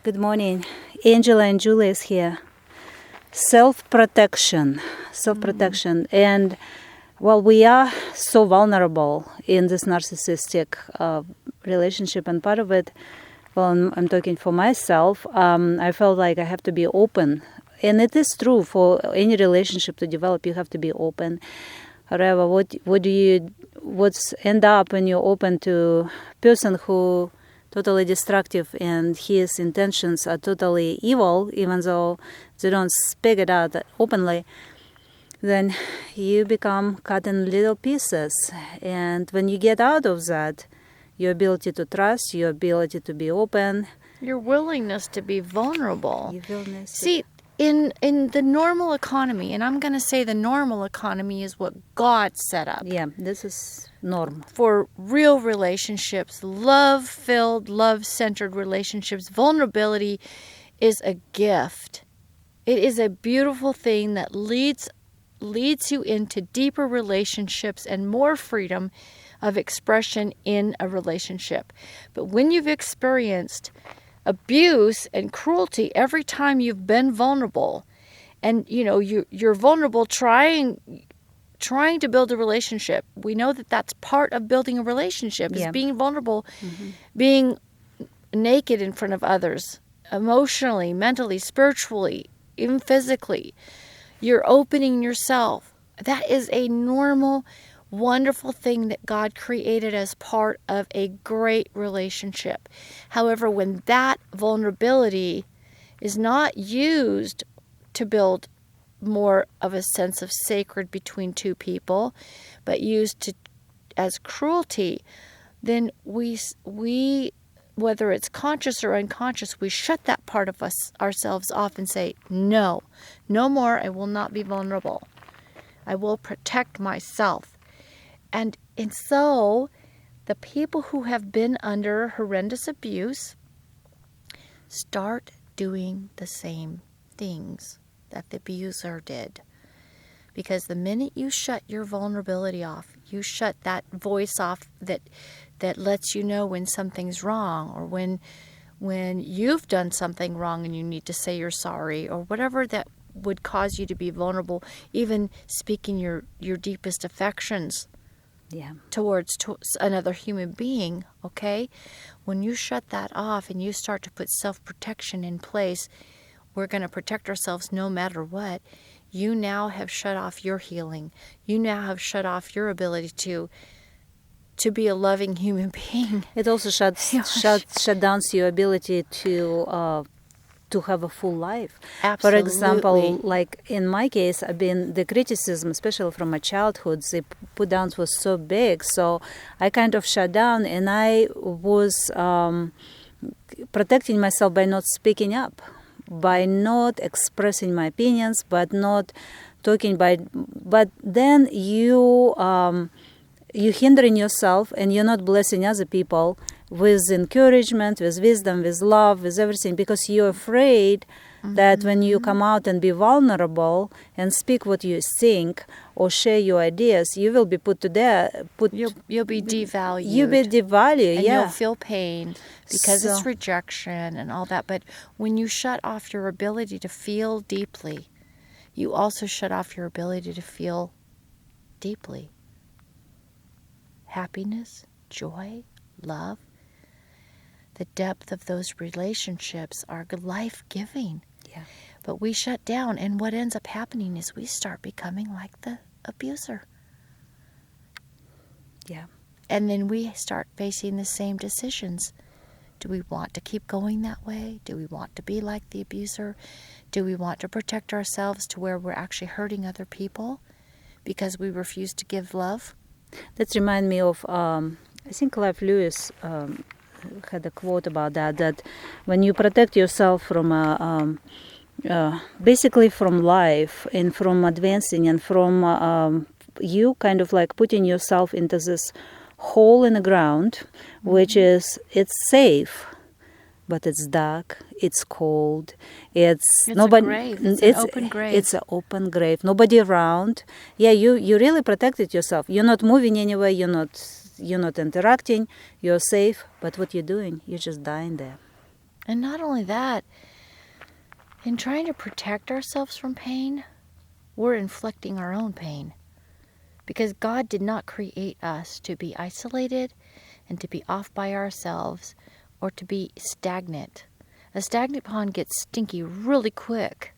Good morning. Angela and Julie is here. Self-protection. And well, we are so vulnerable in this narcissistic relationship, and part of it, well, I'm talking for myself, I felt like I have to be open. And it is true, for any relationship to develop, you have to be open. However, what's end up when you're open to a person who totally destructive and his intentions are totally evil, even though they don't speak it out openly, then you become cut in little pieces. And when you get out of that, your ability to trust, your ability to be open, your willingness to be vulnerable. your willingness. See, in the normal economy, and I'm going to say the normal economy is what God set up. Yeah, this is norm. For real relationships, love-filled, love-centered relationships, vulnerability is a gift. It is a beautiful thing that leads you into deeper relationships and more freedom of expression in a relationship. But when you've experienced abuse and cruelty every time you've been vulnerable, and you're vulnerable trying to build a relationship, we know that that's part of building a relationship, is being vulnerable, being naked in front of others, emotionally, mentally, spiritually, even physically. You're opening yourself. That is a normal, wonderful thing that God created as part of a great relationship. However, when that vulnerability is not used to build more of a sense of sacred between two people, but used as cruelty, then we whether it's conscious or unconscious, we shut that part of ourselves off and say, no more, I will not be vulnerable. I will protect myself. And so the people who have been under horrendous abuse start doing the same things that the abuser did. Because the minute you shut your vulnerability off, you shut that voice off that lets you know when something's wrong, or when you've done something wrong and you need to say you're sorry, or whatever that would cause you to be vulnerable, even speaking your deepest affections towards another human being, okay? When you shut that off and you start to put self-protection in place, we're going to protect ourselves no matter what, you now have shut off your healing. You now have shut off your ability to be a loving human being. It also shut down your ability to have a full life. Absolutely. For example, like in my case, the criticism, especially from my childhood, they put down was so big, so I kind of shut down, and I was protecting myself by not speaking up, by not expressing my opinions, but not talking. But then you're hindering yourself, and you're not blessing other people with encouragement, with wisdom, with love, with everything, because you're afraid that when you come out and be vulnerable and speak what you think or share your ideas, you will be put to death. You'll be devalued. You'll be devalued, and you'll feel pain because it's rejection and all that. But when you shut off your ability to feel deeply, you also shut off your ability to feel deeply. Happiness, joy, love. The depth of those relationships are life-giving. Yeah. But we shut down, and what ends up happening is we start becoming like the abuser. Yeah. And then we start facing the same decisions. Do we want to keep going that way? Do we want to be like the abuser? Do we want to protect ourselves to where we're actually hurting other people because we refuse to give love? That reminds me of, I think Clive Lewis had a quote about that when you protect yourself from basically from life and from advancing and from you kind of like putting yourself into this hole in the ground, which is, it's safe, but it's dark, it's cold, it's nobody, a grave. It's an open grave. It's an open grave, nobody around. Yeah, you really protected yourself. You're not moving anywhere, you're not interacting, you're safe, but what you're doing, you're just dying there. And not only that, in trying to protect ourselves from pain, we're inflicting our own pain. Because God did not create us to be isolated and to be off by ourselves or to be stagnant. A stagnant pond gets stinky really quick.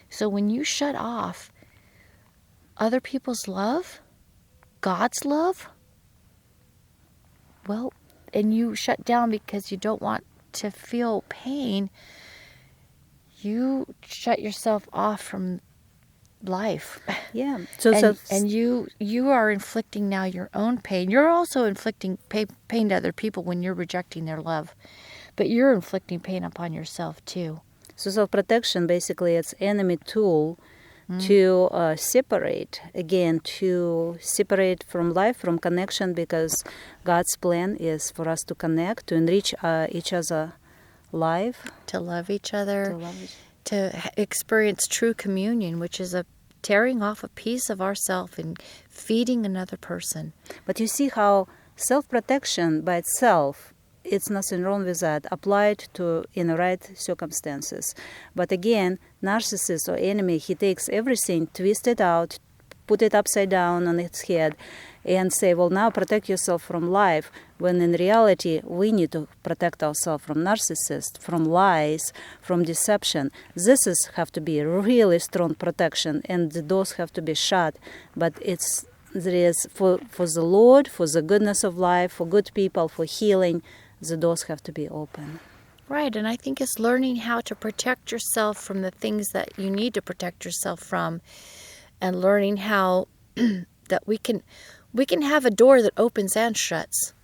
So when you shut off other people's love, God's love, well, and you shut down because you don't want to feel pain, you shut yourself off from life. Yeah. And you are inflicting now your own pain. You're also inflicting pain to other people when you're rejecting their love. But you're inflicting pain upon yourself too. So self-protection, basically, it's enemy tool to separate from life, from connection, because God's plan is for us to connect, to enrich each other life. To love each other, to experience true communion, which is a tearing off a piece of ourself and feeding another person. But you see how self-protection by itself, it's nothing wrong with that, applied to in the right circumstances. But again, narcissist or enemy, he takes everything, twist it out, put it upside down on its head, and say, well, now protect yourself from life, when in reality, we need to protect ourselves from narcissists, from lies, from deception. This have to be really strong protection, and the doors have to be shut. But there is, for the Lord, for the goodness of life, for good people, for healing, the doors have to be open. Right, and I think it's learning how to protect yourself from the things that you need to protect yourself from, and learning how that we can have a door that opens and shuts.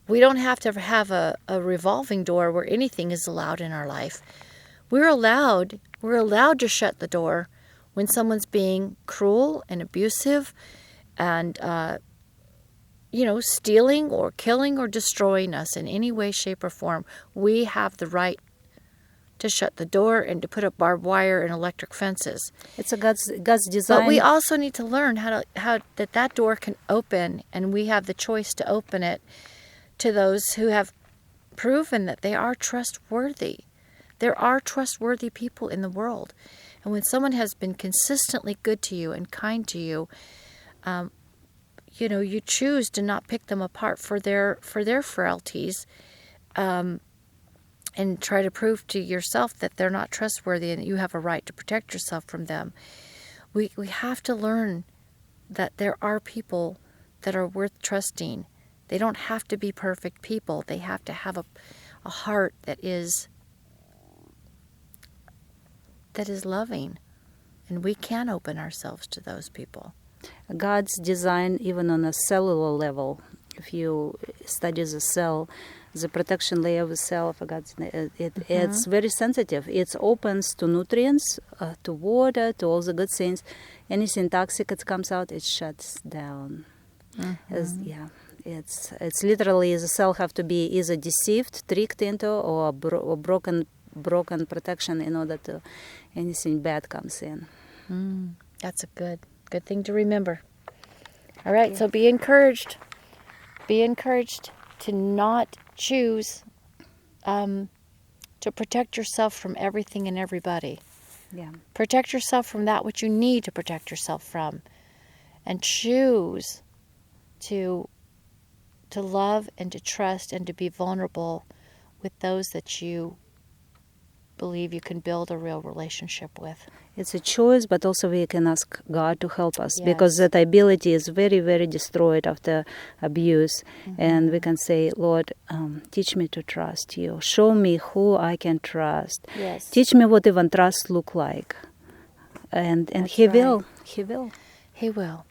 We don't have to have a revolving door where anything is allowed in our life. We're allowed to shut the door when someone's being cruel and abusive and stealing or killing or destroying us in any way, shape, or form. We have the right to shut the door and to put up barbed wire and electric fences. It's a God's design. But we also need to learn how that door can open, and we have the choice to open it to those who have proven that they are trustworthy. There are trustworthy people in the world. And when someone has been consistently good to you and kind to you, you choose to not pick them apart for their frailties, and try to prove to yourself that they're not trustworthy and that you have a right to protect yourself from them. We have to learn that there are people that are worth trusting. They don't have to be perfect people. They have to have a heart that is loving. And we can open ourselves to those people. God's design, even on a cellular level, if you study the cell, the protection layer of the cell, it's very sensitive. It opens to nutrients, to water, to all the good things. Anything toxic that comes out, it shuts down. It's literally, the cell have to be either deceived, tricked into, or broken protection in order to anything bad comes in. That's a good thing to remember. All right, so be encouraged. Be encouraged to not choose to protect yourself from everything and everybody. Yeah. Protect yourself from that which you need to protect yourself from, and choose to love and to trust and to be vulnerable with those that you believe you can build a real relationship with. It's a choice, but also we can ask God to help us, Yes. because that ability is very, very destroyed after abuse. And we can say, Lord, teach me to trust you. Show me who I can trust. Yes. Teach me what even trust look like. And That's He right. will. He will. He will.